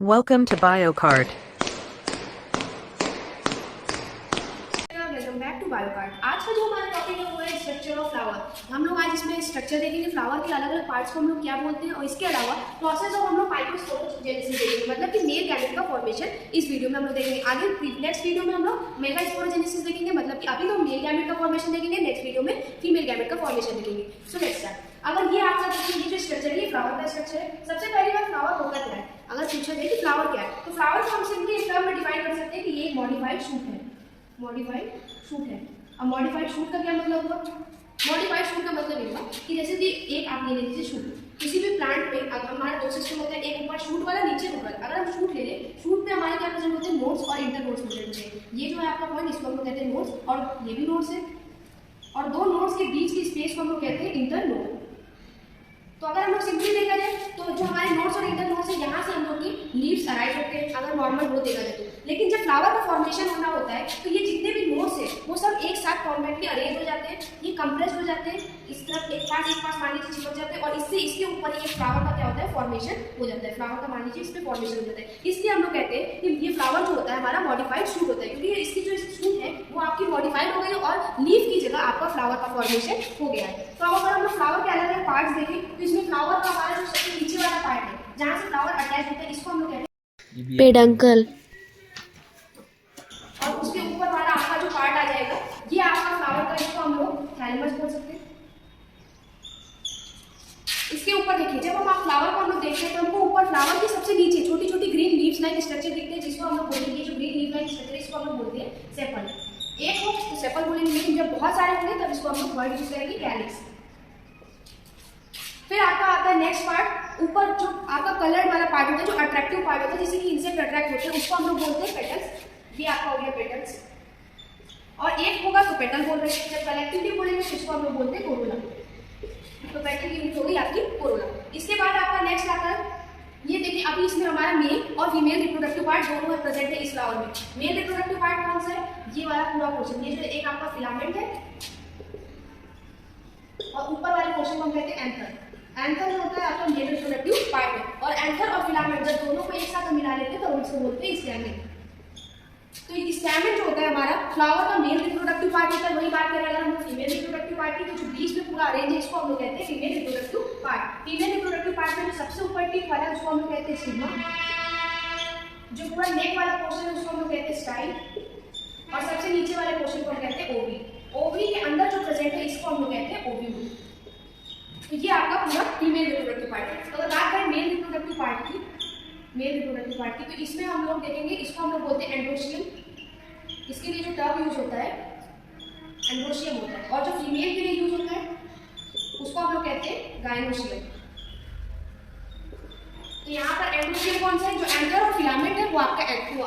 Welcome to BioCard. Welcome back to BioCard. आज का जो हमारा टॉपिक है वो है स्ट्रक्चर ऑफ फ्लावर। हम लोग आज इसमें स्ट्रक्चर देखेंगे, फ्लावर के अलग अलग पार्ट्स को हम लोग क्या बोलते हैं, और इसके अलावा प्रोसेस ऑफ हम लोग माइक्रोस्पोरोजेनेसिस देखेंगे, मतलब कि मेल गैमेट का फॉर्मेशन इस वीडियो में हम लोग देखेंगे। आगे नेक्स्ट वीडियो में हम लोग मेगास्पोरोजेनेसिस देखेंगे, मतलब कि अभी तो मेल गैमेट का फॉर्मेशन देखेंगे, नेक्स्ट वीडियो में फीमेल गैमेट का फॉर्मेशन देखेंगे। So let's start. अगर ये आपका देखिए, ये जो स्ट्रक्चर है, फ्लावर का स्ट्रक्चर है। सबसे पहली बात, फ्लावर होता क्या है? अगर पूछा जाए कि फ्लावर क्या है, तो फ्लावर को हम सिंपली इस टर्म में डिफाइन कर सकते हैं कि ये एक मॉडिफाइड शूट है। मॉडिफाइड शूट है। अब मॉडिफाइड शूट का क्या मतलब हुआ? मॉडिफाइड शूट का मतलब ये हुआ कि जैसे कि एक आप ले लीजिए शूट, किसी भी प्लांट में अगर हमारा दो सिस्टम होता है, एक ऊपर शूट वाला, नीचे रूट वाला। अगर हम शूट ले लें, शूट पे हमारे क्या प्रेजेंट होते हैं? नोड्स और इंटर नोड्स प्रेजेंट होते हैं। ये जो है आपका पॉइंट, इसको हम लोग कहते हैं नोड्स, और ये भी नोड्स है, और दो नोड्स के बीच की स्पेस को हम लोग कहते हैं इंटर नोड। तो अगर हम लोग सिंपली देखा जाए तो जो हमारे नोड्स और इंटर नोड्स है, यहाँ से हम लोग की लीव्स अराइव होते हैं अगर नॉर्मल ग्रोथ देखा जाए तो। लेकिन जब फ्लावर का फॉर्मेशन होना होता है तो ये जितने भी नोड्स है वो सब एक साथ कॉम्पैक्टली अरेंज हो जाते हैं, ये कंप्रेस हो जाते हैं, इस तरफ एक पास मान लीजिए चिपक जाते हैं, और इससे इसके ऊपर ये फ्लावर का क्या होता है? फॉर्मेशन हो जाता है। फ्लावर का मान लीजिए इस पर फॉर्मेशन हो जाता है। इसलिए हम लोग कहते हैं कि ये फ्लावर जो होता है हमारा मॉडिफाइड शूट होता है, क्योंकि इसकी जो शूट है वो आपकी मॉडिफाइड हो गई और लीफ की जगह आपका फ्लावर का फॉर्मेशन हो गया है। तो अगर हम लोग फ्लावर के अलग अलग पार्ट्स देखें तो इसमें फ्लावर का हमारा जो सबसे नीचे वाला पार्ट है, जहाँ से फ्लावर अटैच होता है, इसको हम लोग कहते हैं पेडंकल। और उसके ऊपर वाला आपका जो पार्ट आ जाएगा, ये आपका फ्लावर का, इसको हम लोग थैलेमस बोल सकते हैं। इसके ऊपर देखिए, जब हम आप फ्लावर को हम लोग देखते हैं तो हमको ऊपर फ्लावर के सबसे नीचे छोटी छोटी ग्रीन लीव्स लाइक स्ट्रक्चर दिखते हैं, जिसको हम लोग बोलते हैं, ये जो ग्रीन लीव लाइक स्ट्रक्चर, इसको हम लोग बोलते हैं सेपल। एक हो तो सेपल बोलेंगे, लेकिन जब बहुत सारे होंगे तब इसको हम लोग वर्ड यूज करेंगे कैलिक्स। फिर आपका आता है नेक्स्ट पार्ट, ऊपर जो आपका कलर्ड वाला पार्ट होता है, जो अट्रैक्टिव पार्ट होता है, जिससे कि इंसेक्ट अट्रैक्ट होते हैं, उसको हम लोग बोलते हैं पेटल्स। ये आपका हो गया पेटल्स। और एक होगा तो पेटल बोल रहे हैं, जब कलेक्टिवली बोलेंगे तो इसको हम लोग बोलते हैं कोरोला। तो पेटल की यूनिट हो गई आपकी कोरोला। इसके बाद आपका नेक्स्ट आता है, ये देखिए, अभी इसमें हमारा मेल और फीमेल रिप्रोडक्टिव पार्ट दोनों प्रेजेंट है इस फ्लावर में। मेल रिप्रोडक्टिव पार्ट कौन सा है? ये वाला पूरा पोर्शन, ये जो एक आपका फिलामेंट है, और ऊपर वाले पोर्शन को हम कहते हैं एंथर। एंथर जो होता है आपका मेल रिप्रोडक्टिव पार्ट है, और एंथर और फिलामेंट जब दोनों को एक साथ मिला लेते हैं तो इसको बोलते हैं स्टैमेन। तो स्टैमेन जो होता है हमारा फ्लावर का मेल रिप्रोडक्टिव पार्ट होता है। वही बात करें अगर हम फीमेल रिप्रोडक्टिव पार्ट की, तो जो बीच में पूरा अरेंज है, इसको हम लोग कहते हैं female reproductive part. Female reproductive part में जो सबसे ऊपर टिप वाला है उसको हम लोग कहते हैं स्टिग्मा, जो पूरा नेक वाला पोर्शन है उसको हम लोग कहते हैं स्टाइल, और सबसे नीचे वाले पोर्शन को हम कहते हैं ओवरी। ओवरी के अंदर जो प्रेजेंट है इसको हम लोग कहते हैं ओव्यूल। तो ये आपका पूरा फीमेल रिप्रोडक्टिव पार्ट है। तो अगर बात करें मेल रिप्रोडक्टिव पार्ट की, तो इसमें हम लोग देखेंगे, इसको हम लोग बोलते हैं एंड्रोशियम। इसके लिए जो टर्म यूज होता है एंड्रोशियम होता है, और जो फीमेल के लिए यूज होता है उसको हम लोग कहते हैं गायनोशियम। तो यहाँ पर एंड्रोशियम कौन सा है? जो एंकर और फिलामेंट है वो आपका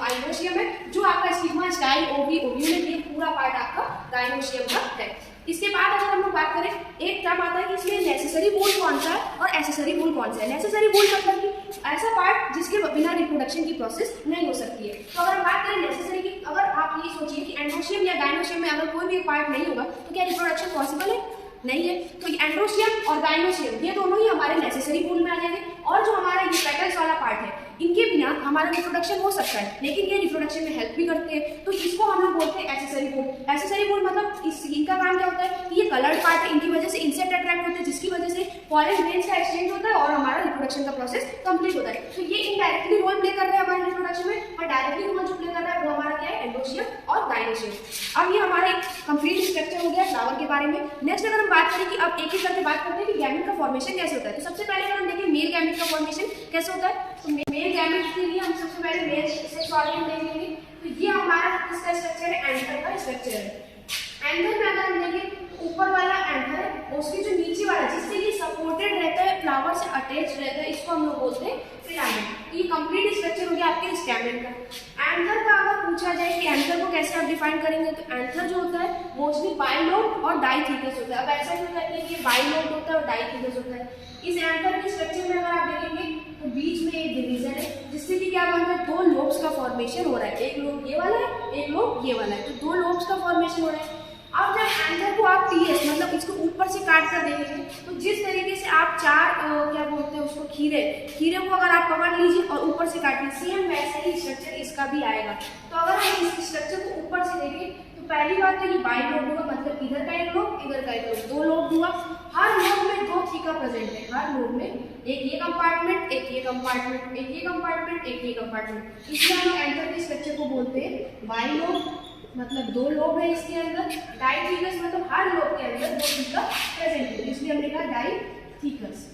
एंड्रोशियम है। जो आपका स्टिग्मा, स्टाइल, ओवरी, ओव्यूल, ये पूरा पार्ट आपका गायनोशियम का है। इसके बाद अगर हम लोग बात करें, एक टर्म आता है कि इसमें नेसेसरी वूल कौन सा है और एसेसरी वूल कौन सा है। नेसेसरी वूल मतलब कि ऐसा पार्ट जिसके बिना रिप्रोडक्शन की प्रोसेस नहीं हो सकती है। तो अगर हम बात करें नेसेसरी की, अगर आप ये सोचिए कि एंड्रोशियम या गायनोशियम में अगर कोई भी पार्ट नहीं होगा तो क्या रिप्रोडक्शन पॉसिबल है? नहीं है। तो एंड्रोशियम और गायनोशियम ये दोनों ही हमारे नेसेसरी वूल में आ जाएंगे, और जो हमारा ये पेटल्स वाला पार्ट है, इनके बिना हमारा रिप्रोडक्शन हो सकता है, लेकिन ये रिप्रोडक्शन में हेल्प भी करते हैं। तो इसको हम लोग बोलते हैं एसेसरी वूल। एसेसरी वूल मतलब इनका काम क्या होता है कि ये कलर्ड पार्ट है, इनकी वजह से इंसेक्ट अट्रैक्ट होते हैं, जिसकी वजह से पॉलन ग्रेन्स का एक्सचेंज होता है और हमारा रिप्रोडक्शन का प्रोसेस कंप्लीट होता है। तो ये इनडायरेक्टली रोल प्ले कर रहे हैं हमारे रिप्रोडक्शन में, और डायरेक्टली रोल जो प्ले कर रहा है वो हमारा क्या है? एंड्रोशियम और गायनोशियम। अब ये हमारा एक कंप्लीट स्ट्रक्चर हो गया फ्लावर के बारे में। नेक्स्ट अगर हम बात करें कि अब एक एक करके बात करते हैं कि गैमेट का फॉर्मेशन कैसे होता है, तो सबसे पहले अगर हम देखें मेल गैमेट का फॉर्मेशन कैसे होता है, तो मेल गैमेट के लिए हम सबसे पहले मेल सेक्स ऑर्गन देखेंगे। तो ये हमारा किसका स्ट्रक्चर है? एंथर का स्ट्रक्चर है। एंथर में अगर हम देखें, ऊपर वाला एंथर है, उसके जो नीचे वाला जिससे ये सपोर्टेड रहता है, फ्लावर से अटैच रहता है, इसको हम लोग बोलते हैं फिलामेंट। तो ये कंप्लीट स्ट्रक्चर हो गया आपके स्टैमेन का। एंथर का अगर पूछा जाए कि एंथर को कैसे आप डिफाइन करेंगे, तो एंथर जो होता है मोस्टली बाइलोब और डाइथिकस होता है। अब ऐसा क्यों कहते हैं कि बाइलोब होता है और डाइथिकस होता है? इस एंथर के स्ट्रक्चर में अगर आप देखेंगे तो बीच में एक डिवीजन है, जिससे कि क्या बन रहा है? दो लोब्स का फॉर्मेशन हो रहा है। एक लोब ये वाला है, एक लोब ये वाला है, तो दो लोब्स का फॉर्मेशन हो रहा है। अब जब एंथर को आप टीएस मतलब इसको ऊपर से काट कर देंगे तो जिस तरीके से आप चार क्या बोलते हैं उसको खीरे को अगर आप पकड़ लीजिए और ऊपर से काट लीजिए, सेम वैसे ही स्ट्रक्चर इसका भी आएगा। तो अगर हम इस स्ट्रक्चर को ऊपर से देखें तो पहली बात तो ये बाई लोब होगा, मतलब इधर का एक लोब इधर का एक लोब, दो लोब हुआ। हर लोब में दो थीका प्रेजेंट है, हर लोब में एक ये कंपार्टमेंट, एक ये कंपार्टमेंट, एक ये कंपार्टमेंट, एक ये कंपार्टमेंट। इसलिए हम एंथर के स्ट्रक्चर को बोलते हैं बाई लोब, मतलब दो लोब है इसके अंदर। डाइथीकस मतलब हर लोब के अंदर दो थीका प्रेजेंट है, इसलिए हमने कहा डाइथीकस।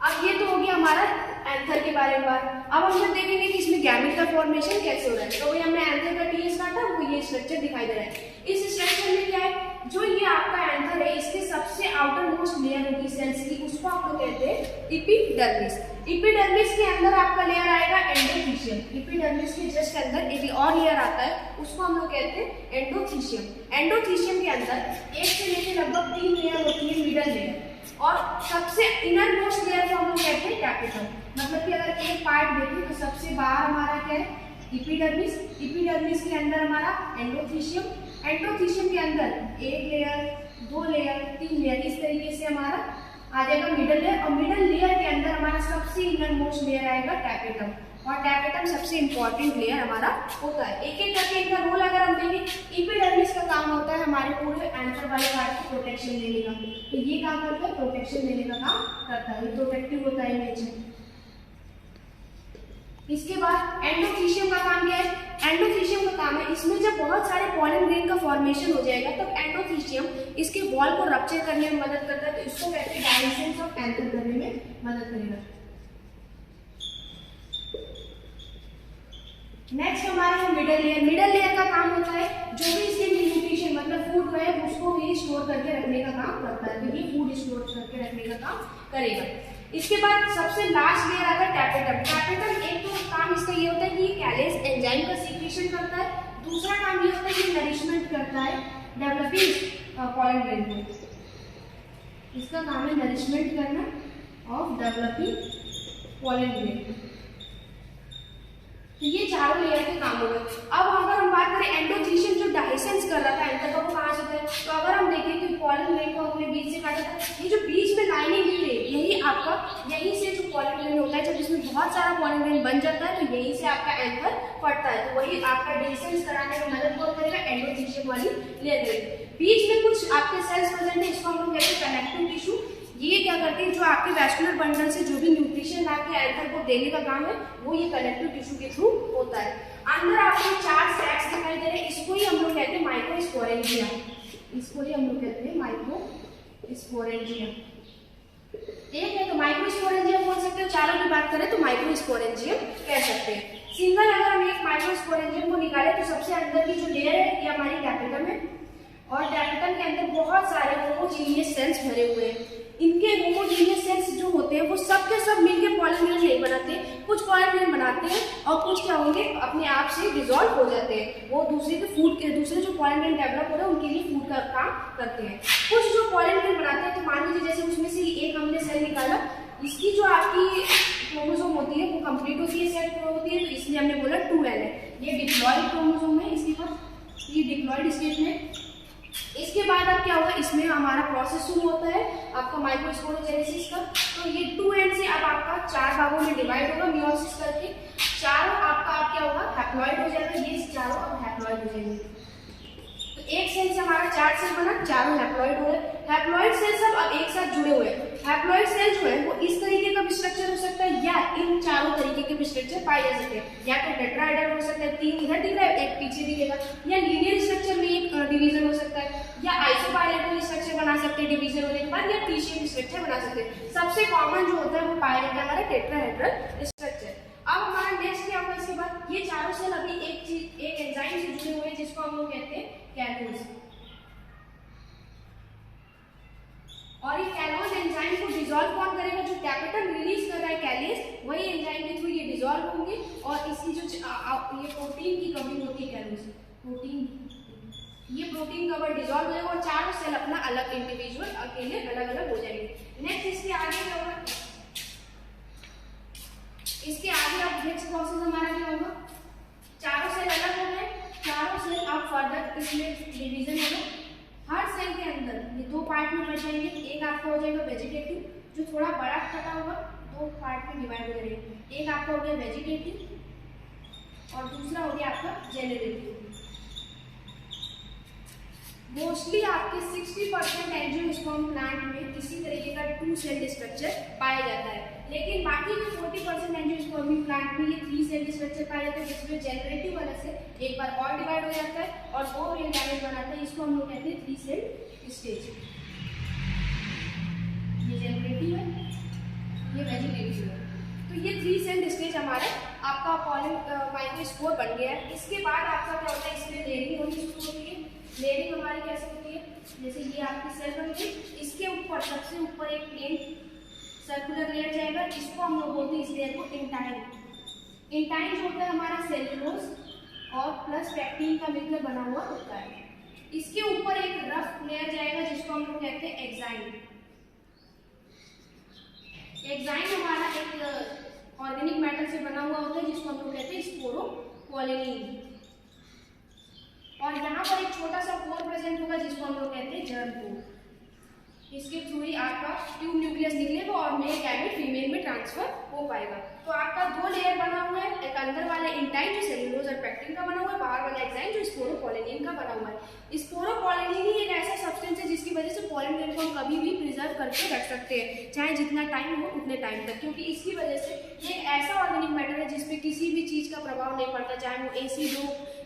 अब ये तो हो गया हमारा एंथर के बारे में बात। अब हम लोग देखेंगे कि इसमें गैमेट का फॉर्मेशन कैसे हो रहा है। तो वही हमने एंथर का टीएस काटा, वो ये स्ट्रक्चर दिखाई दे रहा है। इस स्ट्रक्चर में क्या है, जो ये आपका एंथर है इसके सबसे आउटर मोस्ट लेयर होगी सेल्स की, उसको आप लोग कहते हैं एपिडर्मिस। एपिडर्मिस के अंदर आपका लेयर आएगा एंडोथीशियम। एपिडर्मिस के जस्ट अंदर एक और लेयर आता है, उसको हम लोग कहते हैं एंडोथीशियम। एंडोथीशियम के अंदर एक से लेकर लगभग 3 लेयर होती है, मिडल लेयर, और सबसे इनर मोस्ट लेयर को हम लोग कहते हैं कैपिटल। मतलब कि अगर एक पार्ट देखें तो सबसे बाहर हमारा क्या है, एपिडर्मिस। एपिडर्मिस के अंदर हमारा एंडोथीशियम। एंडोथीशियम के अंदर एक लेयर, दो लेयर, 3 लेयर, इस तरीके से हमारा आ जाएगा मिडल लेयर। और मिडल लेयर के अंदर हमारा सबसे इनर मोस्ट लेयर आएगा टैपेटम, और टैपेटम सबसे इंपॉर्टेंट लेयर हमारा होता है। एक एक करके इनका रोल अगर हम देखें, एपिडर्मिस का काम होता है हमारे पूरे एंथर वाले पार्ट की प्रोटेक्शन देने का। तो ये काम करता है, प्रोटेक्शन देने का काम करता है, ये प्रोटेक्टिव होता है नेचर। इसके बाद एंडोथीशियम का काम क्या है, एंडोथीशियम का काम है इसमें जब बहुत सारे पॉलन ग्रेन का फॉर्मेशन हो जाएगा तब एंडोथीशियम इसके वॉल को रप्चर करने में मदद करता है। तो इसको कहते हैं डायनेसेंस ऑफ एंथर करने में मदद करेगा। नेक्स्ट हमारा है मिडल लेयर। मिडल लेयर का काम होता है जो भी इसके न्यूट्रिशन मतलब फूड है उसको भी स्टोर करके रखने का काम करता है, तो ये फूड स्टोर करके रखने का काम करेगा। इसके बाद सबसे लास्ट लेयर आता है टैपेटम। टैपेटम एक तो काम इसका ये होता है कि ये कैलेस एंजाइम का सीक्रेशन करता है, दूसरा काम ये होता है कि नरिशमेंट करता है डेवलपिंग पॉलन ग्रेन को। इसका काम है नरिशमेंट करना ऑफ डेवलपिंग पॉलन ग्रेन। तो ये चारों लेयर के काम हो गए। अब अगर हम बात करें एंडोथीशियम जो डायसेंस कर रहा था एंथर का, वो कहाँ से था, तो अगर हम देखें कि पॉलन ग्रेन को हमने बीच से काटा था, ये जो बीच में लाइनिंग दी है यही आपका, यहीं से जो पॉलन ग्रेन होता है, जब इसमें बहुत सारा पॉलन ग्रेन बन जाता है तो यहीं से आपका एंथर फटता है। तो वही आपका डायसेंस कराने में मदद कौन करेगा, एंडोथीशियम वाली लेयर करेगी। बीच में कुछ आपके सेल्स प्रेजेंट है, इसको हम लोग कहते हैं कनेक्टिव टिश्यू। ये क्या करते हैं, जो आपके वैस्कुलर बंडल से जो भी न्यूट्रिशन आपके एंथर को देने का काम है वो ये कनेक्टिव टिश्यू के थ्रू होता है। अंदर आपको 4 सैक्स दिखाई दे रहे हैं, इसको ही हम लोग कहते हैं माइक्रोस्पोरेंजिया। इसको ही हम लोग कहते हैं माइक्रोस्पोरेंजिया। एक है तो माइक्रोस्पोरेंजिया बोल सकते हो, चारों की बात करें तो माइक्रोस्पोरेंजियम कह सकते हैं। सिंगल अगर हम एक माइक्रोस्पोरेंजियम को निकाले तो सबसे अंदर की जो लेयर है ये हमारी टैपेटम है, और टैपेटम के अंदर बहुत सारे होमोजीनियस सेल्स भरे हुए हैं। इनके होमोजीनियस सेल्स जो होते हैं वो सब के सब मिलकर पॉलन ग्रेन नहीं बनाते, कुछ पॉलन ग्रेन बनाते हैं और कुछ क्या होंगे अपने आप से डिसॉल्व हो जाते हैं। वो दूसरे के फूड के दूसरे जो पॉलन ग्रेन डेवलप हो रहे हैं उनके लिए फूड का काम करते हैं। कुछ जो पॉलन ग्रेन बनाते हैं, तो मान लीजिए जैसे उसमें से एक हमने सेल निकाला, इसकी जो आपकी क्रोमोसोम होती है वो कंप्लीट होती है, सेट होती है, तो इसलिए हमने बोला 2N है। ये डिप्लॉयड क्रोमोसोम है, इसके बाद ये डिप्लॉयड स्टेज में। इसके बाद अब क्या होगा, इसमें हमारा प्रोसेस शुरू होता है आपका माइक्रोस्पोरोजेनेसिस का। तो ये 2N से अब आपका 4 भागों में डिवाइड होगा मियोसिस करके। चारों आपका अब क्या होगा, हैप्लॉइड हो जाएगा, ये चारों अब हैप्लॉइड हो जाएंगे। तो एक सेल से हमारा 4 सेल बना, चारों हैप्लॉइड हो गए। हैप्लॉइड सेल सब अब एक साथ जुड़े हुए हैं। हैप्लॉइड सेल जो है वो इस तरीके का भी स्ट्रक्चर हो सकता है या इन चारों तरीके के भी स्ट्रक्चर पाए जा सकते हैं। या तो टेट्राहेड्रल हो सकता है, 3 इधर दिख रहा है, एक पीछे दिखेगा, या लीनियर स्ट्रक्चर में एक डिवीजन हो सकता है, या आइसोपाइलेटरल स्ट्रक्चर बना सकते हैं डिवीजन होने के बाद, या टी शेप स्ट्रक्चर बना सकते हैं। सबसे कॉमन जो होता है वो पाया जाता है हमारा टेट्राहेड्रल स्ट्रक्चर। अब हमारा नेक्स्ट क्या होगा, इसके बाद ये चारों सेल अभी एक एंजाइम से जुड़े हुए हैं जिसको हम लोग कहते हैं कैलोज। और ये कैलोज एंजाइम को डिसॉल्व कौन करेगा, जो टैपेटम रिलीज कर रहा है कैलेस, वही एंजाइम के थ्रू ये डिसॉल्व होंगे और इसकी जो ये प्रोटीन की कवरिंग होती है कैलोज प्रोटीन, ये प्रोटीन कवर डिसॉल्व हो जाएगा और चारों सेल अपना अलग इंडिविजुअल अकेले अलग अलग हो जाएंगे। नेक्स्ट इसके आगे क्या होगा, इसके आगे अब नेक्स्ट प्रोसेस हमारा क्या होगा, चारों सेल अलग हो गए, चारों सेल अब फर्दर इसमें डिवीजन होगा। हर सेल के अंदर ये दो पार्ट में बट जाएंगे। एक आपका हो जाएगा वेजिटेटिव, जो थोड़ा बड़ा कटा होगा, दो पार्ट में डिवाइड हो जाएंगे। एक आपका हो गया वेजिटेटिव और दूसरा हो गया आपका जेनरेटिव। मोस्टली आपके 60% एंजियोस्पर्म प्लांट में इसी तरीके का 2 सेल स्ट्रक्चर पाया जाता है, लेकिन बाकी जो 40% एंजियोस्पर्मी प्लांट में ये 3 सेल स्ट्रक्चर पाया जाता है, जिसमें जेनरेटिव वाला सेल एक बार और डिवाइड हो जाता है और 2 रियल गैमेट बनाता है। इसको हम लोग कहते हैं 3 सेल स्टेज। ये जेनरेटिव है, ये वेजिटेटिव है। तो ये 3 सेल स्टेज हमारा आपका पॉलन माइक्रोस्पोर बन गया है। इसके बाद आपका क्या होता है, इसमें लेयरिंग होती है। लेयरिंग हमारी कैसे होती है, जैसे ये आपकी सेल बन गई, इसके ऊपर सबसे ऊपर एक प्लेन सर्कुलर लेयर जाएगा। इसको हम लोग बोलते हैं इस लेयर को इंटाइन। इंटाइन जो होता है हमारा सेलुलोज और प्लस पैक्टिन का मिलकर बना हुआ होता है। इसके ऊपर एक रफ लेयर जाएगा जिसको हम लोग कहते हैं एक्साइन। एक्साइन हमारा एक ऑर्गेनिक मैटर से बना हुआ होता है जिसको हम लोग कहते हैं स्पोरोपोलिन। और यहाँ पर एक छोटा सा पोर प्रेजेंट होगा जिसको हम लोग कहते हैं जर्म पोर। इसके थ्रू ही आपका ट्यूब न्यूक्लियस निकलेगा और मेल गैमेट फीमेल में ट्रांसफर हो पाएगा। तो आपका 2 लेयर बना हुआ है, एक अंदर वाला इंटाइन जो सेलुलोज और पैक्टिन का बना हुआ है, बाहर वाला एक्साइन जो स्पोरोपोलिन का बना हुआ है। स्पोरोपोलिन ही एक ऐसा सब्सटेंस है जिसकी वजह से पॉलन ग्रेन को हम कभी भी प्रिजर्व करके रख सकते हैं, चाहे जितना टाइम हो उतने टाइम तक, क्योंकि इसकी वजह से ये एक ऐसा ऑर्गेनिक मैटर है जिसपे किसी भी चीज़ का प्रभाव नहीं पड़ता, चाहे वो एसिड हो,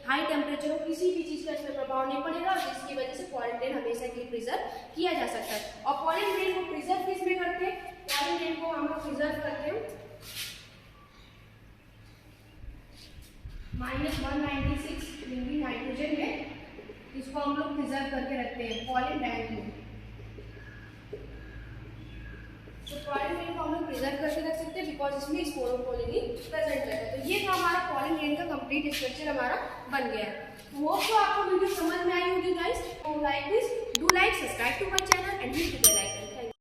हाई टेम्परेचर हो, किसी भी चीज़ का इसमें प्रभाव नहीं पड़ेगा, और जिसकी वजह से पॉलन ग्रेन हमेशा के लिए प्रिजर्व किया जा सकता है। और पॉलन ग्रेन को प्रिजर्व किस में करते हैं, पॉलन ग्रेन को हम लोग प्रिजर्व करते हैं -196 डिग्री नाइट्रोजन में। इसको हम लोग प्रिजर्व करके रखते हैं पॉलन टैंक में। तो पॉलन ग्रेन को हम लोग प्रिजर्व करके रख सकते हैं बिकॉज इसमें स्पोरोपोलिन प्रेजेंट रहता है। तो ये था हमारा पॉलन ग्रेन का कंप्लीट स्ट्रक्चर हमारा बन गया है। वो तो आपको वीडियो समझ में आई होगी guys. Like this, do like, subscribe to my channel and hit the bell icon.